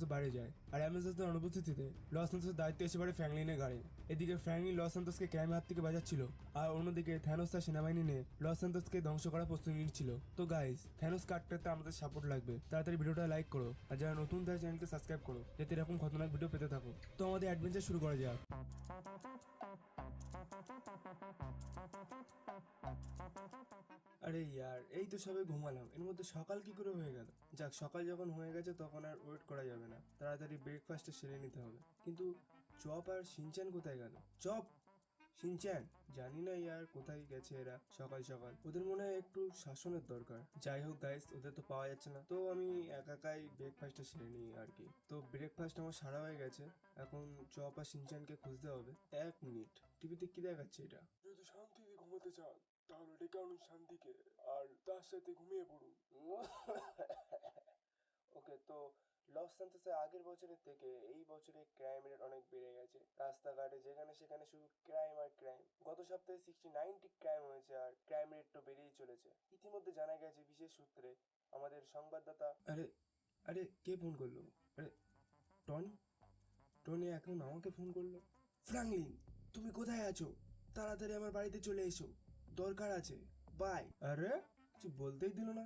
Santos বাড়ি যায় আর অ্যামেজনের অনুপস্থিতিতে লস সান্তোসের দায়িত্ব এসে পড়ে ফ্র্যাঙ্কলিনের ঘাড়ে। এদিকে ফ্র্যাঙ্কলিন লস সান্তোসকে ক্রাইমের হাত থেকে বাঁচাচ্ছিল আর অন্যদিকে থ্যানোস তার সেনাবাহিনী নিয়ে লস সান্তোসকে ধ্বংস করার প্রস্তুতি নিচ্ছিল। তো গাইস, থ্যানোস কাটতে আমাদের সাপোর্ট লাগবে, তাড়াতাড়ি ভিডিওটা লাইক করো আর যারা নতুন তারা চ্যানেলকে সাবস্ক্রাইব করো যাতে এরকম খতরনাক ভিডিও পেতে থাকো। তো আমাদের অ্যাডভেঞ্চার শুরু করা যাক। আরে ইয়ার, এই তো সবে ঘুমালাম, এর মধ্যে সকাল কি করে হয়ে গেল? যাক, সকাল যখন হয়ে গেছে তখন আর ওয়েট করা যাবে না, তাড়াতাড়ি ব্রেকফাস্টটা সেরে নিতে হবে। কিন্তু চপ আর শিনচ্যান কোথায় গেল? চপ, শিনচ্যান, জানি না ইয়ার কোথায় গেছে এরা সকাল সকাল। ওদের মনে হয় একটু শাসনের দরকার। যাই হোক গাইস, ওদের তো পাওয়া যাচ্ছে না, তো আমি একাই ব্রেকফাস্টটা সেরে নিই আর কি। তো ব্রেকফাস্ট আমার সারা হয়ে গেছে, এখন চপ আর শিনচ্যানকে খুঁজতে হবে। 1 মিনিট, টিভিতে কি দেখাচ্ছে এটা? যদি শান্তিতে ঘুমাতে চান তাহলে ডেকে আনুন শান্তিকে আর তার সাথে ঘুমিয়ে পড়ুন। ওকে, তো লস সান্তোসে আগের বছরের থেকে এই বছরে ক্রাইম রেট অনেক বেড়ে গেছে। রাস্তাঘাটে যেখানে সেখানে শুধু ক্রাইম আর ক্রাইম। গত সপ্তাহে 69টি ক্রাইম হয়েছে আর ক্রাইম রেট তো বেড়েই চলেছে। ইতিমধ্যে জানা গেছে বিশেষ সূত্রে আমাদের সংবাদদাতা। আরে আরে, কে ফোন করলো? আরে, টনি? টনি এখন আমাকে ফোন করলো? ফ্র্যাঙ্কলিন, তুমি কোথায় আছো? তাড়াতাড়ি আমার বাড়িতে চলে এসো, দরকার আছে, বাই। আরে, কিছু বলতেই দিল না।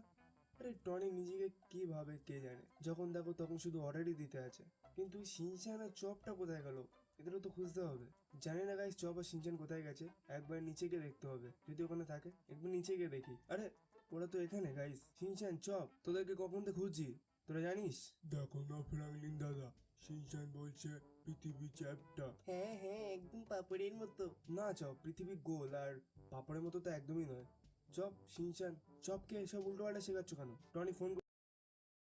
আরে টনি নিজেকে কি ভাবে কে জানে, যখন দেখো তখন শুধু অর্ডারই দিতে আছে। কিন্তু শিনচ্যান আর চপটা কোথায় গেল? এদেরও তো খুঁজতে হবে। জানি না গাইস, চপ আর শিনচ্যান কোথায় গেছে, একবার নিচে গিয়ে দেখতে হবে, যদি ওখানে থাকে। একবার নিচে গিয়ে দেখি। আরে, ওরা তো এখানে গাইস। শিনচ্যান, চপ, তোদেরকে কখন থেকে খুঁজছি, তোরা জানিস? দেখো না ফ্র্যাঙ্কলিন দাদা, শিনচ্যান বলছে পৃথিবী চ্যাপ্টা। হ্যাঁ হ্যাঁ, একদম পাপড়ের মতো। না চপ, পৃথিবী গোল আর পাপড়ের মতো তো একদমই নয়। চপ, শিনচ্যান, চপকে এসব উল্টোপাল্টা শেখাচ্ছ কেন? Tony phone